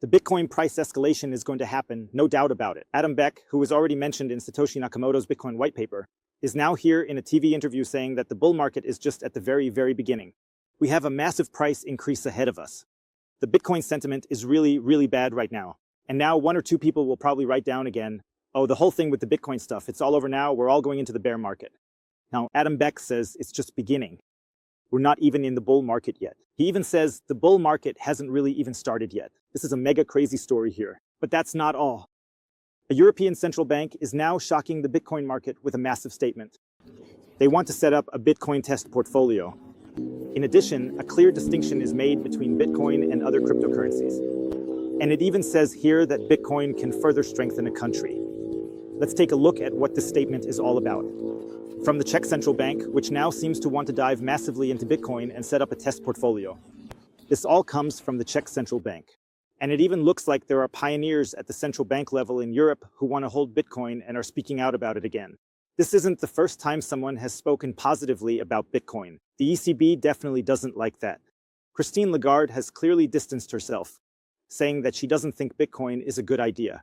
The Bitcoin price escalation is going to happen, no doubt about it. Adam Beck, who was already mentioned in Satoshi Nakamoto's Bitcoin white paper, is now here in a TV interview saying that the bull market is just at the very, very beginning. We have a massive price increase ahead of us. The Bitcoin sentiment is really, really bad right now. And now one or two people will probably write down again, oh, the whole thing with the Bitcoin stuff, it's all over now, we're all going into the bear market. Now, Adam Beck says it's just beginning. We're not even in the bull market yet. He even says the bull market hasn't really even started yet. This is a mega crazy story here. But that's not all. A European central bank is now shocking the Bitcoin market with a massive statement. They want to set up a Bitcoin test portfolio. In addition, a clear distinction is made between Bitcoin and other cryptocurrencies. And it even says here that Bitcoin can further strengthen a country. Let's take a look at what this statement is all about. From the Czech Central Bank, which now seems to want to dive massively into Bitcoin and set up a test portfolio. This all comes from the Czech Central Bank. And it even looks like there are pioneers at the central bank level in Europe who want to hold Bitcoin and are speaking out about it again. This isn't the first time someone has spoken positively about Bitcoin. The ECB definitely doesn't like that. Christine Lagarde has clearly distanced herself, saying that she doesn't think Bitcoin is a good idea.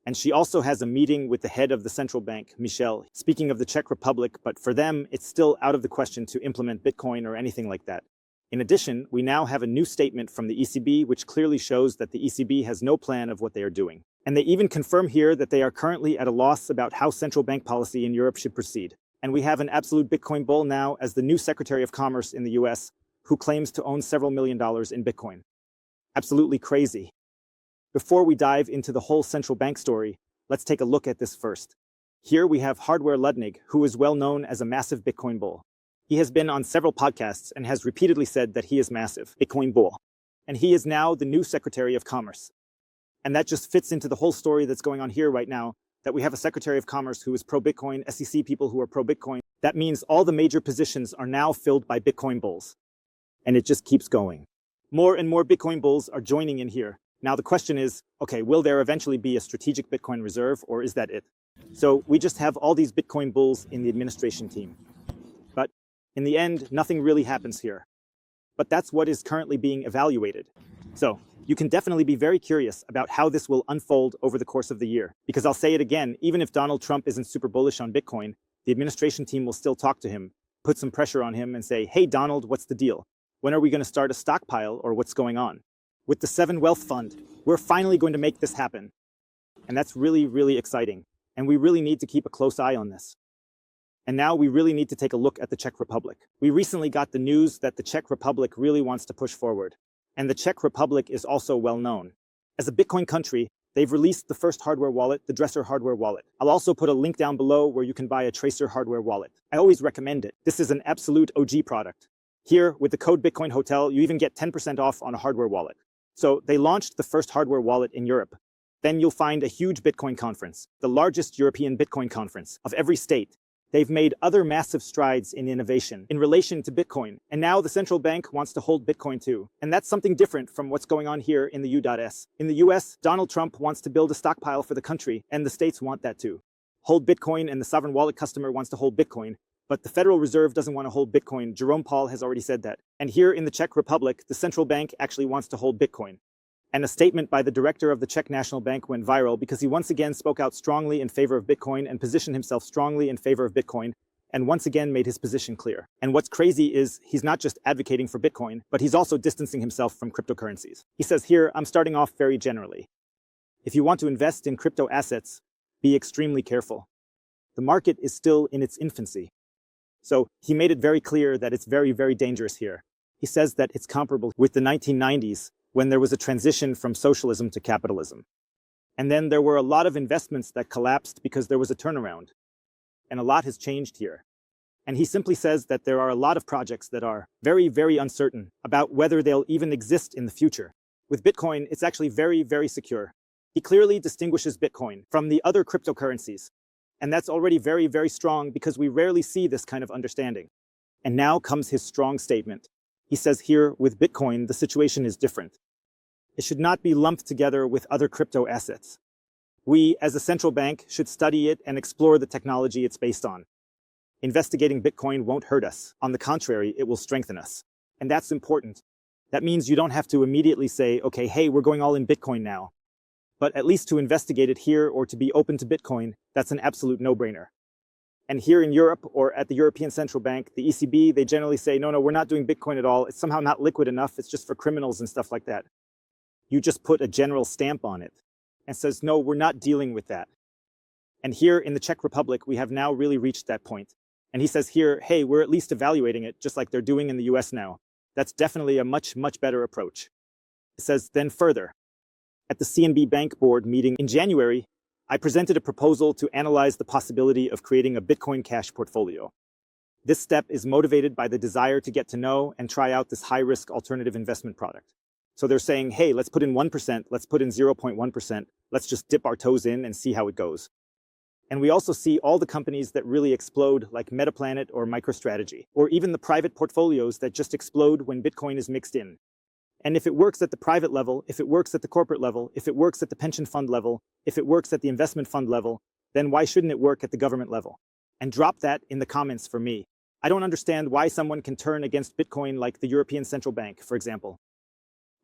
And she also has a meeting with the head of the central bank, Michel, speaking of the Czech Republic, but for them, it's still out of the question to implement Bitcoin or anything like that. In addition, we now have a new statement from the ECB, which clearly shows that the ECB has no plan of what they are doing. And they even confirm here that they are currently at a loss about how central bank policy in Europe should proceed. And we have an absolute Bitcoin bull now as the new Secretary of Commerce in the US, who claims to own several $1 million in Bitcoin. Absolutely crazy. Before we dive into the whole central bank story, let's take a look at this first. Here we have Hardware Ludwig, who is well known as a massive Bitcoin bull. He has been on several podcasts and has repeatedly said that he is massive Bitcoin bull. And he is now the new Secretary of Commerce. And that just fits into the whole story that's going on here right now, that we have a Secretary of Commerce who is pro-Bitcoin, SEC people who are pro-Bitcoin. That means all the major positions are now filled by Bitcoin bulls. And it just keeps going. More and more Bitcoin bulls are joining in here. Now the question is, okay, will there eventually be a strategic Bitcoin reserve, or is that it? So we just have all these Bitcoin bulls in the administration team. But in the end, nothing really happens here. But that's what is currently being evaluated. So you can definitely be very curious about how this will unfold over the course of the year. Because I'll say it again, even if Donald Trump isn't super bullish on Bitcoin, the administration team will still talk to him, put some pressure on him and say, hey, Donald, what's the deal? When are we going to start a stockpile, or what's going on? With the Seven Wealth Fund, we're finally going to make this happen. And that's really, really exciting. And we really need to keep a close eye on this. And now we really need to take a look at the Czech Republic. We recently got the news that the Czech Republic really wants to push forward. And the Czech Republic is also well known. As a Bitcoin country, they've released the first hardware wallet, the TREZOR hardware wallet. I'll also put a link down below where you can buy a TREZOR hardware wallet. I always recommend it. This is an absolute OG product. Here, with the code Bitcoin Hotel, you even get 10% off on a hardware wallet. So they launched the first hardware wallet in Europe. Then you'll find a huge Bitcoin conference, the largest European Bitcoin conference of every state. They've made other massive strides in innovation in relation to Bitcoin. And now the central bank wants to hold Bitcoin too. And that's something different from what's going on here in the U.S. In the US, Donald Trump wants to build a stockpile for the country, and the states want that too. Hold Bitcoin, and the sovereign wallet customer wants to hold Bitcoin. But the Federal Reserve doesn't want to hold Bitcoin. Jerome Powell has already said that. And here in the Czech Republic, the central bank actually wants to hold Bitcoin. And a statement by the director of the Czech National Bank went viral because he once again spoke out strongly in favor of Bitcoin and positioned himself strongly in favor of Bitcoin, and once again made his position clear. And what's crazy is he's not just advocating for Bitcoin, but he's also distancing himself from cryptocurrencies. He says here, I'm starting off very generally. If you want to invest in crypto assets, be extremely careful. The market is still in its infancy. So he made it very clear that it's very, very dangerous here. He says that it's comparable with the 1990s, when there was a transition from socialism to capitalism. And then there were a lot of investments that collapsed because there was a turnaround. And a lot has changed here. And he simply says that there are a lot of projects that are very, very uncertain about whether they'll even exist in the future. With Bitcoin, it's actually very, very secure. He clearly distinguishes Bitcoin from the other cryptocurrencies. And that's already very, very strong because we rarely see this kind of understanding. And now comes his strong statement. He says here, with Bitcoin, the situation is different. It should not be lumped together with other crypto assets. We, as a central bank, should study it and explore the technology it's based on. Investigating Bitcoin won't hurt us. On the contrary, it will strengthen us. And that's important. That means you don't have to immediately say, okay, hey, we're going all in Bitcoin now. But at least to investigate it here or to be open to Bitcoin, that's an absolute no-brainer. And here in Europe or at the European Central Bank, the ECB, they generally say, no, we're not doing Bitcoin at all. It's somehow not liquid enough. It's just for criminals and stuff like that. You just put a general stamp on it and says, no, we're not dealing with that. And here in the Czech Republic, we have now really reached that point. And he says here, hey, we're at least evaluating it, just like they're doing in the US now. That's definitely a much, much better approach. It says then further, at the CNB Bank Board meeting in January, I presented a proposal to analyze the possibility of creating a Bitcoin Cash portfolio. This step is motivated by the desire to get to know and try out this high-risk alternative investment product. So they're saying, hey, let's put in 1%, let's put in 0.1%, let's just dip our toes in and see how it goes. And we also see all the companies that really explode, like Metaplanet or MicroStrategy, or even the private portfolios that just explode when Bitcoin is mixed in. And if it works at the private level, if it works at the corporate level, if it works at the pension fund level, if it works at the investment fund level, then why shouldn't it work at the government level? And drop that in the comments for me. I don't understand why someone can turn against Bitcoin like the European Central Bank, for example.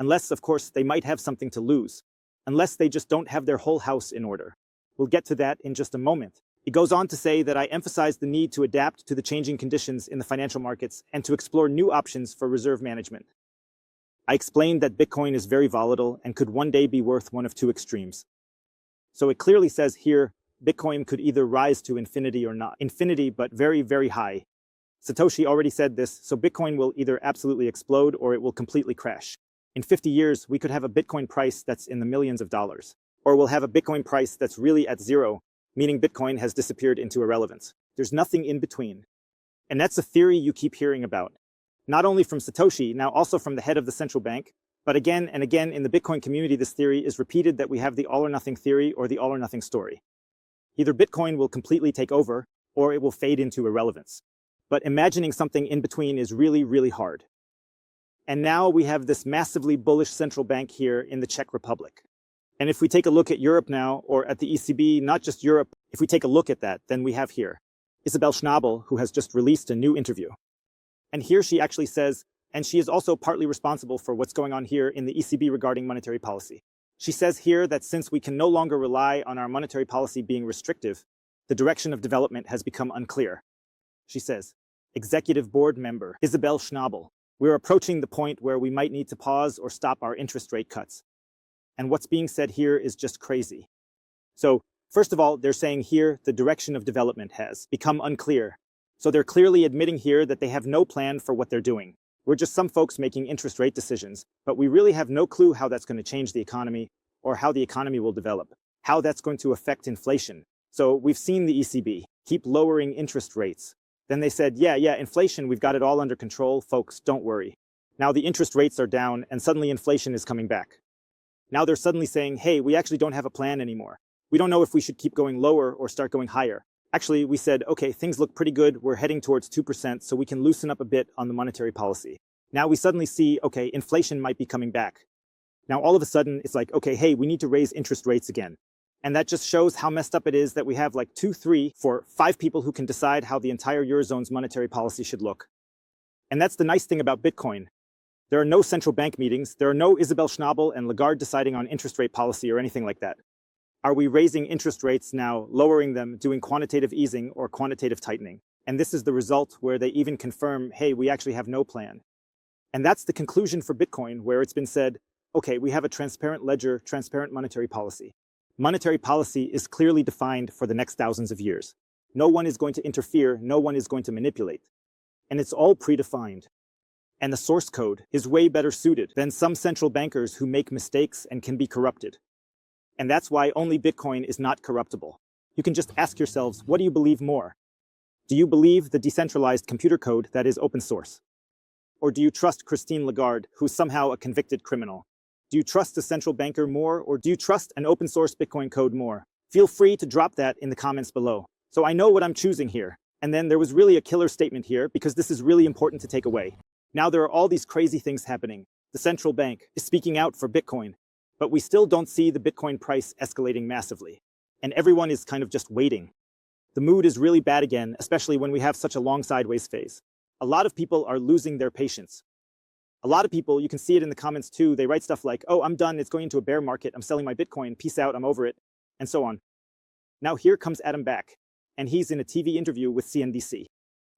Unless, of course, they might have something to lose. Unless they just don't have their whole house in order. We'll get to that in just a moment. He goes on to say that I emphasize the need to adapt to the changing conditions in the financial markets and to explore new options for reserve management. I explained that Bitcoin is very volatile and could one day be worth one of two extremes. So it clearly says here, Bitcoin could either rise to infinity or not. Infinity, but very, very high. Satoshi already said this, so Bitcoin will either absolutely explode or it will completely crash. In 50 years, we could have a Bitcoin price that's in the millions of dollars. Or we'll have a Bitcoin price that's really at zero, meaning Bitcoin has disappeared into irrelevance. There's nothing in between. And that's a theory you keep hearing about. Not only from Satoshi, now also from the head of the central bank, but again and again in the Bitcoin community this theory is repeated that we have the all-or-nothing theory or the all-or-nothing story. Either Bitcoin will completely take over, or it will fade into irrelevance. But imagining something in between is really, really hard. And now we have this massively bullish central bank here in the Czech Republic. And if we take a look at Europe now, or at the ECB, not just Europe, if we take a look at that, then we have here Isabel Schnabel, who has just released a new interview. And here she actually says, and she is also partly responsible for what's going on here in the ECB regarding monetary policy. She says here that since we can no longer rely on our monetary policy being restrictive, the direction of development has become unclear. She says, Executive Board Member Isabel Schnabel, we're approaching the point where we might need to pause or stop our interest rate cuts. And what's being said here is just crazy. So, first of all, they're saying here the direction of development has become unclear. So they're clearly admitting here that they have no plan for what they're doing. We're just some folks making interest rate decisions, but we really have no clue how that's going to change the economy or how the economy will develop, how that's going to affect inflation. So we've seen the ECB keep lowering interest rates. Then they said, yeah, inflation, we've got it all under control, folks, don't worry. Now the interest rates are down and suddenly inflation is coming back. Now they're suddenly saying, hey, we actually don't have a plan anymore. We don't know if we should keep going lower or start going higher. Actually, we said, okay, things look pretty good. We're heading towards 2%, so we can loosen up a bit on the monetary policy. Now we suddenly see, okay, inflation might be coming back. Now all of a sudden, it's like, okay, hey, we need to raise interest rates again. And that just shows how messed up it is that we have like 2, 3, 4, 5 people who can decide how the entire Eurozone's monetary policy should look. And that's the nice thing about Bitcoin. There are no central bank meetings. There are no Isabel Schnabel and Lagarde deciding on interest rate policy or anything like that. Are we raising interest rates now, lowering them, doing quantitative easing or quantitative tightening? And this is the result where they even confirm, hey, we actually have no plan. And that's the conclusion for Bitcoin, where it's been said, okay, we have a transparent ledger, transparent monetary policy. Monetary policy is clearly defined for the next thousands of years. No one is going to interfere, no one is going to manipulate. And it's all predefined. And the source code is way better suited than some central bankers who make mistakes and can be corrupted. And that's why only Bitcoin is not corruptible. You can just ask yourselves, what do you believe more? Do you believe the decentralized computer code that is open source? Or do you trust Christine Lagarde, who's somehow a convicted criminal? Do you trust a central banker more, or do you trust an open source Bitcoin code more? Feel free to drop that in the comments below. So I know what I'm choosing here. And then there was really a killer statement here, because this is really important to take away. Now there are all these crazy things happening. The central bank is speaking out for Bitcoin. But we still don't see the Bitcoin price escalating massively. And everyone is kind of just waiting. The mood is really bad again, especially when we have such a long sideways phase. A lot of people are losing their patience. A lot of people, you can see it in the comments too, they write stuff like, oh, I'm done, it's going into a bear market, I'm selling my Bitcoin, peace out, I'm over it, and so on. Now here comes Adam Back, and he's in a TV interview with CNBC.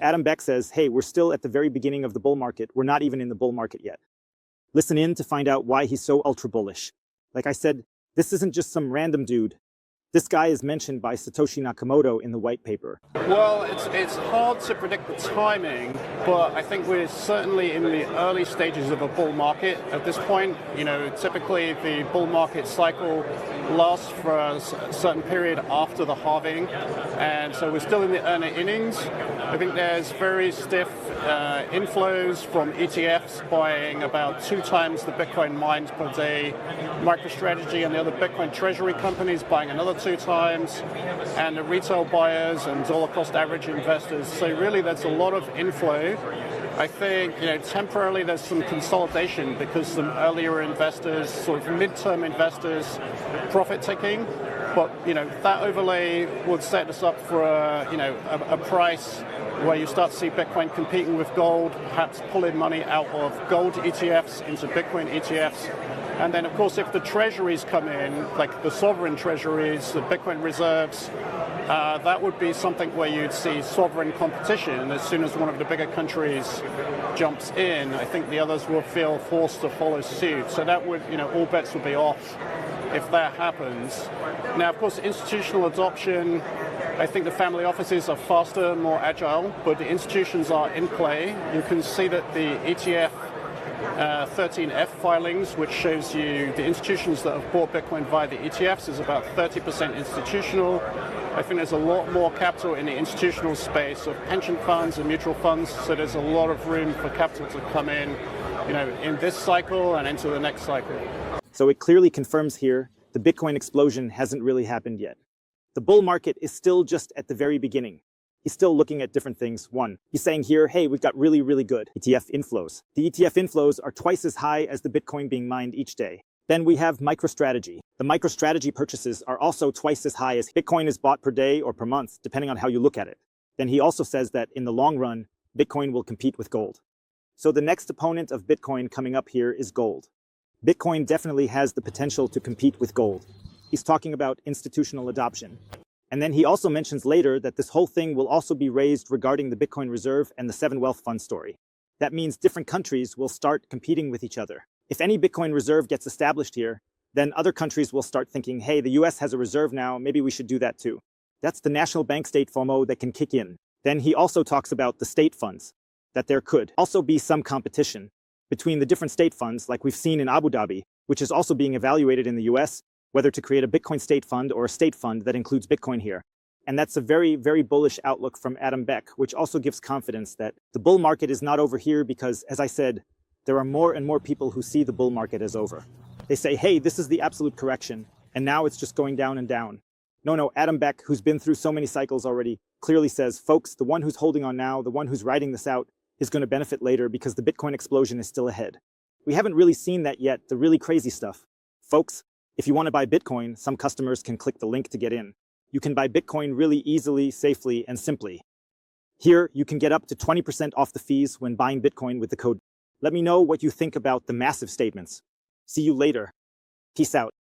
Adam Back says, hey, we're still at the very beginning of the bull market, we're not even in the bull market yet. Listen in to find out why he's so ultra bullish. Like I said, this isn't just some random dude. This guy is mentioned by Satoshi Nakamoto in the white paper. Well, it's hard to predict the timing, but I think we're certainly in the early stages of a bull market at this point. You know, typically the bull market cycle lasts for a certain period after the halving, and so we're still in the early innings. I think there's very stiff inflows from ETFs buying about 2 times the Bitcoin mined per day, MicroStrategy and the other Bitcoin treasury companies buying another 2 times, and the retail buyers and dollar cost average investors. So really there's a lot of inflow. I think, temporarily there's some consolidation because some earlier investors, sort of midterm investors, profit taking. But, that overlay would set us up for a price where you start to see Bitcoin competing with gold, perhaps pulling money out of gold ETFs into Bitcoin ETFs. And then, of course, if the treasuries come in, like the sovereign treasuries, the Bitcoin reserves, that would be something where you'd see sovereign competition. As soon as one of the bigger countries jumps in, I think the others will feel forced to follow suit. So that would, all bets would be off if that happens. Now, of course, institutional adoption, I think the family offices are faster, more agile, but the institutions are in play. You can see that the ETF 13F filings, which shows you the institutions that have bought Bitcoin via the ETFs, is about 30% institutional. I think there's a lot more capital in the institutional space of pension funds and mutual funds, so there's a lot of room for capital to come in this cycle and into the next cycle. So it clearly confirms here the Bitcoin explosion hasn't really happened yet. The bull market is still just at the very beginning. He's still looking at different things. One, he's saying here, hey, we've got really, really good ETF inflows. The ETF inflows are twice as high as the Bitcoin being mined each day. Then we have MicroStrategy. The MicroStrategy purchases are also twice as high as Bitcoin is bought per day or per month, depending on how you look at it. Then he also says that in the long run, Bitcoin will compete with gold. So the next opponent of Bitcoin coming up here is gold. Bitcoin definitely has the potential to compete with gold. He's talking about institutional adoption. And then he also mentions later that this whole thing will also be raised regarding the Bitcoin Reserve and the 7 Wealth Fund story. That means different countries will start competing with each other. If any Bitcoin Reserve gets established here, then other countries will start thinking, hey, the US has a reserve now, maybe we should do that too. That's the national bank state FOMO that can kick in. Then he also talks about the state funds, that there could also be some competition between the different state funds like we've seen in Abu Dhabi, which is also being evaluated in the US, whether to create a Bitcoin state fund or a state fund that includes Bitcoin here. And that's a very, very bullish outlook from Adam Back, which also gives confidence that the bull market is not over here because, as I said, there are more and more people who see the bull market as over. They say, hey, this is the absolute correction, and now it's just going down and down. No, Adam Back, who's been through so many cycles already, clearly says, folks, the one who's holding on now, the one who's riding this out, is going to benefit later because the Bitcoin explosion is still ahead. We haven't really seen that yet, the really crazy stuff. Folks, if you want to buy Bitcoin, some customers can click the link to get in. You can buy Bitcoin really easily, safely, and simply. Here, you can get up to 20% off the fees when buying Bitcoin with the code. Let me know what you think about the massive statements. See you later. Peace out.